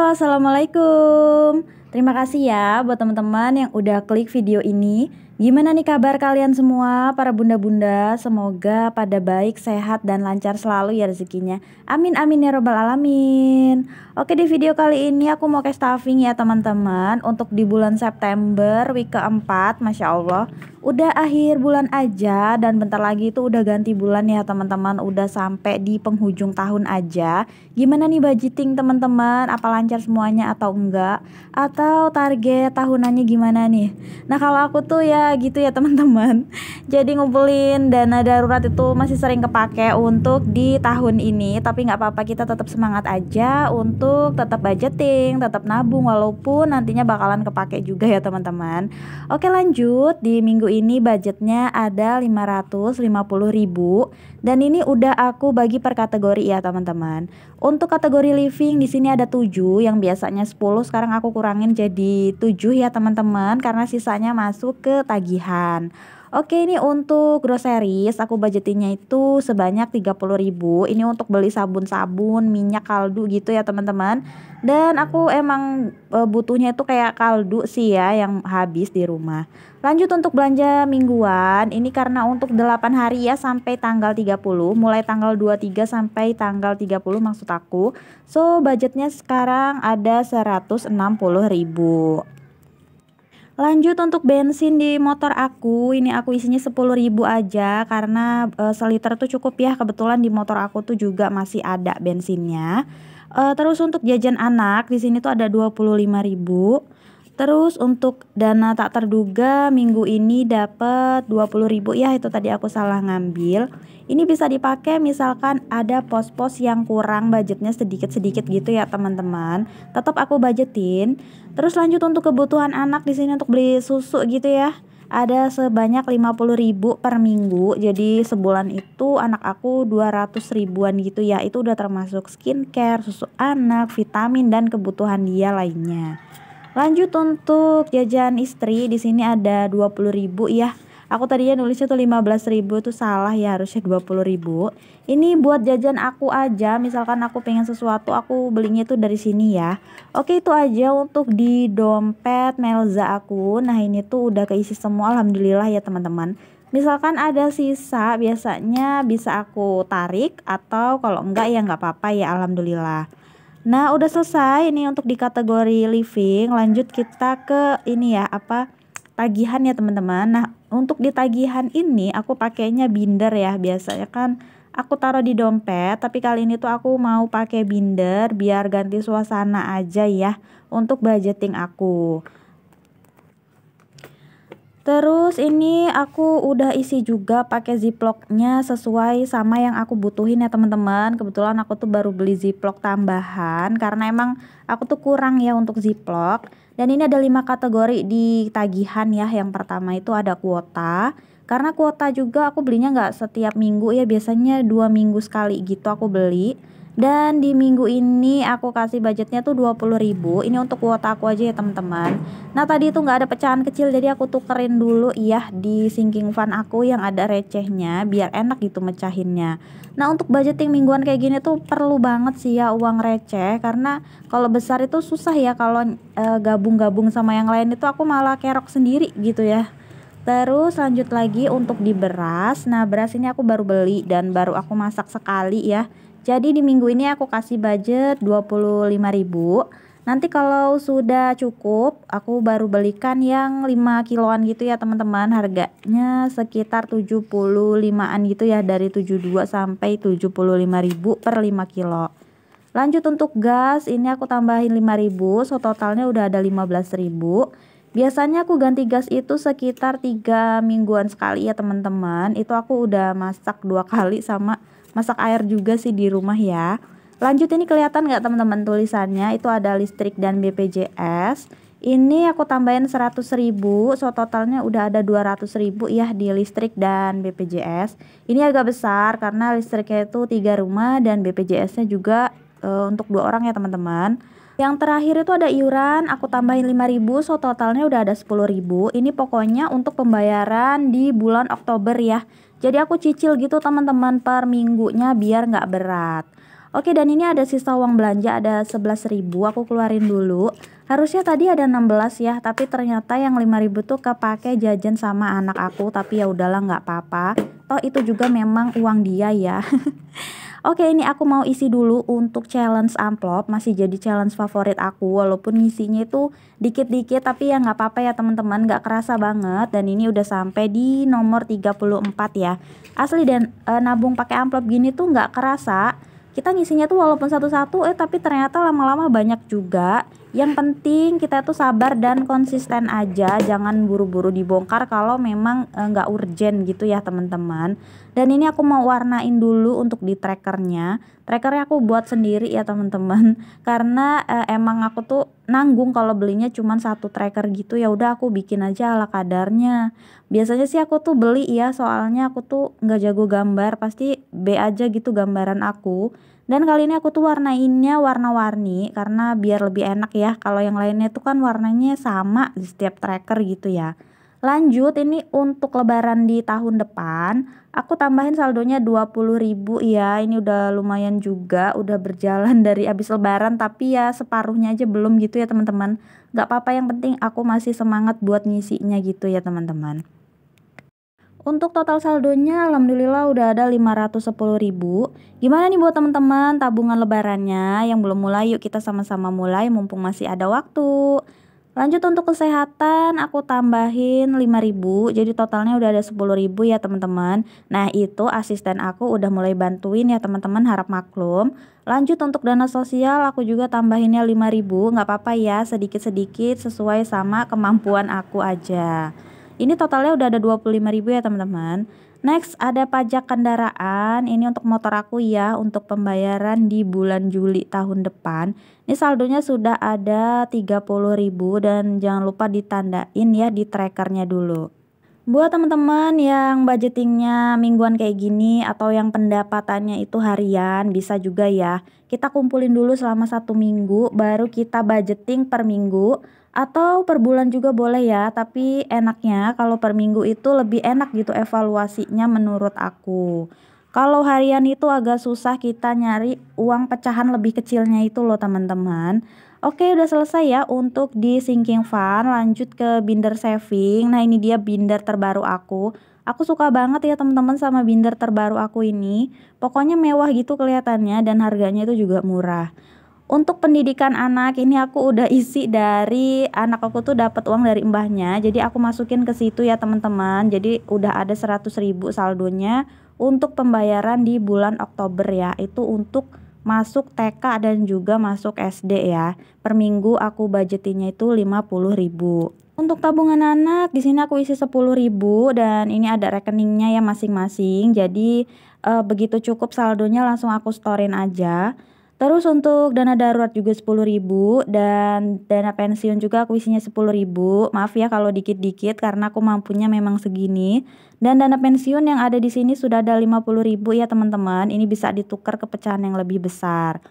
Halo, assalamualaikum. Terima kasih ya buat teman-teman yang udah klik video ini. Gimana nih kabar kalian semua, para bunda-bunda? Semoga pada baik, sehat, dan lancar selalu ya rezekinya. Amin amin ya robbal alamin. Oke, di video kali ini aku mau case stuffing ya teman-teman. Untuk di bulan September week keempat, Masya Allah, udah akhir bulan aja dan bentar lagi itu udah ganti bulan ya teman-teman. Udah sampai di penghujung tahun aja. Gimana nih budgeting teman-teman? Apa lancar semuanya atau enggak? Atau target tahunannya gimana nih? Nah, kalau aku tuh ya gitu ya teman-teman. Jadi ngumpulin dana darurat itu masih sering kepake untuk di tahun ini. Tapi nggak apa-apa, kita tetap semangat aja untuk tetap budgeting, tetap nabung walaupun nantinya bakalan kepake juga ya teman-teman. Oke, lanjut. Di minggu ini budgetnya ada 550.000 dan ini udah aku bagi per kategori ya teman-teman. Untuk kategori living di sini ada 7, yang biasanya 10 sekarang aku kurangin jadi 7 ya teman-teman, karena sisanya masuk ke tagihan. Oke, ini untuk groceries aku budgetinnya itu sebanyak 30.000. Ini untuk beli sabun-sabun, minyak, kaldu gitu ya teman-teman. Dan aku emang butuhnya itu kayak kaldu sih ya yang habis di rumah. Lanjut untuk belanja mingguan. Ini karena untuk 8 hari ya sampai tanggal 30, mulai tanggal 23 sampai tanggal 30 maksud aku. So, budgetnya sekarang ada 160.000. Lanjut untuk bensin di motor aku, ini aku isinya 10.000 aja karena seliter tuh cukup ya. Kebetulan di motor aku tuh juga masih ada bensinnya. Terus untuk jajan anak di sini tuh ada 25.000. Terus untuk dana tak terduga minggu ini dapat 20.000 ya, itu tadi aku salah ngambil. Ini bisa dipakai misalkan ada pos-pos yang kurang budgetnya sedikit-sedikit gitu ya teman-teman. Tetap aku budgetin. Terus lanjut untuk kebutuhan anak di sini untuk beli susu gitu ya. Ada sebanyak 50.000 per minggu. Jadi sebulan itu anak aku 200 ribuan gitu ya. Itu udah termasuk skincare, susu anak, vitamin dan kebutuhan dia lainnya. Lanjut untuk jajan istri di sini ada 20.000 ya. Aku tadinya nulisnya tuh 15.000, tuh salah ya, harusnya 20.000. Ini buat jajan aku aja, misalkan aku pengen sesuatu aku belinya tuh dari sini ya. Oke, itu aja untuk di dompet Melza aku. Nah, ini tuh udah keisi semua alhamdulillah ya teman-teman. Misalkan ada sisa biasanya bisa aku tarik, atau kalau enggak ya enggak apa-apa ya alhamdulillah. Nah, udah selesai ini untuk di kategori living. Lanjut kita ke ini ya, tagihan ya teman-teman. Nah, untuk di tagihan ini aku pakainya binder ya. Biasanya kan aku taruh di dompet, tapi kali ini tuh aku mau pakai binder biar ganti suasana aja ya untuk budgeting aku. Terus ini aku udah isi juga pakai ziplocknya sesuai sama yang aku butuhin ya teman-teman. Kebetulan aku tuh baru beli ziplock tambahan karena emang aku tuh kurang ya untuk ziplock. Dan ini ada 5 kategori di tagihan ya. Yang pertama itu ada kuota. Karena kuota juga aku belinya nggak setiap minggu ya, biasanya 2 minggu sekali gitu aku beli. Dan di minggu ini aku kasih budgetnya tuh 20.000. Ini untuk kuota aku aja ya teman-teman. Nah, tadi itu nggak ada pecahan kecil, jadi aku tukerin dulu ya di sinking fund aku yang ada recehnya biar enak gitu mecahinnya. Nah, untuk budgeting mingguan kayak gini tuh perlu banget sih ya uang receh, karena kalau besar itu susah ya kalau gabung-gabung sama yang lain itu aku malah kerok sendiri gitu ya. Terus lanjut lagi untuk di beras. Nah, beras ini aku baru beli dan baru aku masak sekali ya. Jadi di minggu ini aku kasih budget 25.000. Nanti kalau sudah cukup, aku baru belikan yang 5 kiloan gitu ya teman-teman. Harganya sekitar 75-an gitu ya, dari 72 sampai 75.000 per 5 kilo. Lanjut untuk gas, ini aku tambahin 5.000, so totalnya udah ada 15.000. Biasanya aku ganti gas itu sekitar 3 mingguan sekali ya teman-teman. Itu aku udah masak 2 kali sama masak air juga sih di rumah ya. Lanjut, ini kelihatan nggak teman-teman tulisannya? Itu ada listrik dan BPJS. Ini aku tambahin 100.000, so totalnya udah ada 200.000 ya di listrik dan BPJS. Ini agak besar karena listriknya itu 3 rumah dan BPJS-nya juga untuk 2 orang ya teman-teman. Yang terakhir itu ada iuran, aku tambahin 5.000, so totalnya udah ada 10.000. Ini pokoknya untuk pembayaran di bulan Oktober ya. Jadi aku cicil gitu teman-teman per minggunya biar nggak berat. Oke, dan ini ada sisa uang belanja, ada 11.000, aku keluarin dulu. Harusnya tadi ada 16 ya, tapi ternyata yang 5.000 tuh kepake jajan sama anak aku, tapi ya udahlah nggak apa-apa. Toh itu juga memang uang dia ya. Oke, ini aku mau isi dulu untuk challenge amplop, masih jadi challenge favorit aku walaupun ngisinya itu dikit-dikit, tapi ya nggak apa-apa ya teman-teman, nggak kerasa banget. Dan ini udah sampai di nomor 34 ya. Asli, dan nabung pakai amplop gini tuh nggak kerasa. Kita ngisinya tuh walaupun satu-satu tapi ternyata lama-lama banyak juga. Yang penting kita tuh sabar dan konsisten aja, jangan buru-buru dibongkar kalau memang nggak urgent gitu ya teman-teman. Dan ini aku mau warnain dulu untuk di trackernya. Trackernya aku buat sendiri ya teman-teman, karena emang aku tuh nanggung kalau belinya cuman satu tracker gitu, ya udah aku bikin aja ala kadarnya. Biasanya sih aku tuh beli ya, soalnya aku tuh nggak jago gambar, pasti B aja gitu gambaran aku. Dan kali ini aku tuh warnainnya warna-warni karena biar lebih enak ya. Kalau yang lainnya tuh kan warnanya sama di setiap tracker gitu ya. Lanjut, ini untuk lebaran di tahun depan, aku tambahin saldonya 20.000 ya. Ini udah lumayan juga, udah berjalan dari habis lebaran, tapi ya separuhnya aja belum gitu ya teman-teman. Gak apa-apa, yang penting aku masih semangat buat ngisinya gitu ya teman-teman. Untuk total saldonya alhamdulillah udah ada 510.000. Gimana nih buat teman-teman tabungan lebarannya? Yang belum mulai, yuk kita sama-sama mulai mumpung masih ada waktu. Lanjut, untuk kesehatan aku tambahin 5.000, jadi totalnya udah ada 10.000 ya teman-teman. Nah itu asisten aku udah mulai bantuin ya teman-teman, harap maklum. Lanjut, untuk dana sosial aku juga tambahinnya 5.000, nggak apa-apa ya, sedikit-sedikit sesuai sama kemampuan aku aja. Ini totalnya udah ada 25.000 ya teman-teman. Next, ada pajak kendaraan. Ini untuk motor aku ya, untuk pembayaran di bulan Juli tahun depan. Ini saldonya sudah ada 30.000, dan jangan lupa ditandain ya di trackernya dulu. Buat teman-teman yang budgetingnya mingguan kayak gini atau yang pendapatannya itu harian, bisa juga ya. Kita kumpulin dulu selama 1 minggu, baru kita budgeting per minggu atau per bulan juga boleh ya. Tapi enaknya kalau per minggu itu lebih enak gitu evaluasinya menurut aku. Kalau harian itu agak susah, kita nyari uang pecahan lebih kecilnya itu loh teman-teman. Oke, udah selesai ya untuk di sinking fund. Lanjut ke binder saving. Nah ini dia binder terbaru aku. Aku suka banget ya teman-teman sama binder terbaru aku ini. Pokoknya mewah gitu kelihatannya, dan harganya itu juga murah. Untuk pendidikan anak ini aku udah isi dari anak aku tuh dapat uang dari mbahnya. Jadi aku masukin ke situ ya teman-teman. Jadi udah ada 100.000 saldonya untuk pembayaran di bulan Oktober ya. Itu untuk masuk TK dan juga masuk SD ya. Per minggu aku budgetinnya itu 50.000. Untuk tabungan anak di sini aku isi 10.000, dan ini ada rekeningnya ya masing-masing. Jadi begitu cukup saldonya langsung aku storein aja. Terus untuk dana darurat juga 10.000, dan dana pensiun juga aku isinya 10.000. Maaf ya kalau dikit-dikit karena aku mampunya memang segini. Dan dana pensiun yang ada di sini sudah ada 50.000 ya teman-teman. Ini bisa ditukar ke pecahan yang lebih besar.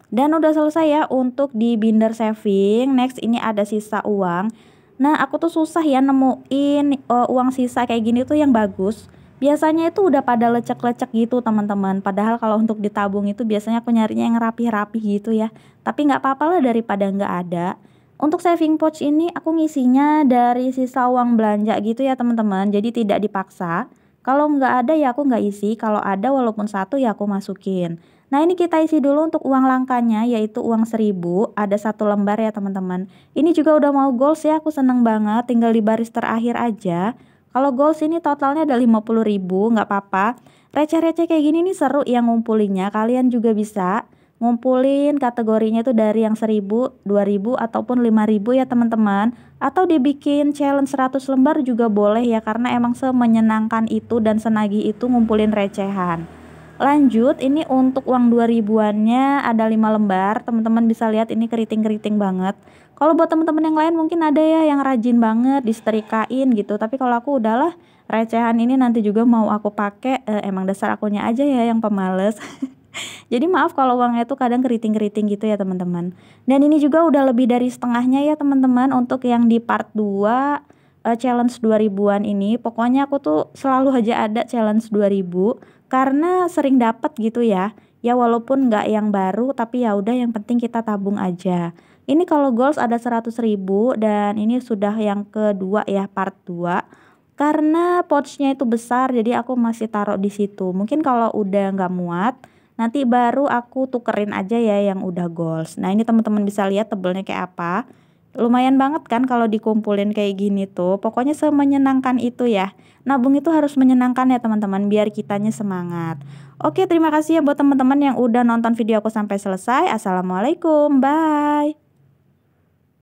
Dan udah selesai ya untuk di binder saving. Next, ini ada sisa uang. Nah aku tuh susah ya nemuin uang sisa kayak gini tuh yang bagus. Biasanya itu udah pada lecek-lecek gitu teman-teman. Padahal kalau untuk ditabung itu biasanya aku nyarinya yang rapi-rapi gitu ya. Tapi nggak apa-apa lah daripada nggak ada. Untuk saving pouch ini aku ngisinya dari sisa uang belanja gitu ya teman-teman. Jadi tidak dipaksa. Kalau nggak ada ya aku nggak isi. Kalau ada walaupun satu ya aku masukin. Nah ini kita isi dulu untuk uang langkanya, yaitu uang 1.000. Ada 1 lembar ya teman-teman. Ini juga udah mau goals ya, aku seneng banget. Tinggal di baris terakhir aja. Kalau goals ini totalnya ada 50.000, nggak apa-apa. Receh-receh kayak gini nih seru yang ngumpulinnya. Kalian juga bisa ngumpulin kategorinya itu dari yang 1.000, 2.000 ataupun 5.000 ya teman-teman. Atau dibikin challenge 100 lembar juga boleh ya, karena emang semenyenangkan itu dan senagih itu ngumpulin recehan. Lanjut, ini untuk uang 2.000-annya ada 5 lembar. Teman-teman bisa lihat ini keriting-keriting banget. Kalau buat teman-teman yang lain mungkin ada ya yang rajin banget disetrikain gitu. Tapi kalau aku udahlah, recehan ini nanti juga mau aku pakai, emang dasar akunya aja ya yang pemales. Jadi maaf kalau uangnya itu kadang keriting-keriting gitu ya teman-teman. Dan ini juga udah lebih dari setengahnya ya teman-teman untuk yang di part 2 challenge 2000-an ini. Pokoknya aku tuh selalu aja ada challenge 2000 karena sering dapat gitu ya. ya walaupun nggak yang baru tapi ya udah yang penting kita tabung aja. Ini kalau goals ada 100.000 dan ini sudah yang kedua ya, part 2. Karena pouch-nya itu besar jadi aku masih taruh di situ. Mungkin kalau udah nggak muat, nanti baru aku tukerin aja ya yang udah goals. Nah, ini teman-teman bisa lihat tebelnya kayak apa. Lumayan banget kan kalau dikumpulin kayak gini tuh. Pokoknya semenyenangkan itu ya. Nabung itu harus menyenangkan ya teman-teman, biar kitanya semangat. Oke, terima kasih ya buat teman-teman yang udah nonton video aku sampai selesai. Assalamualaikum, bye.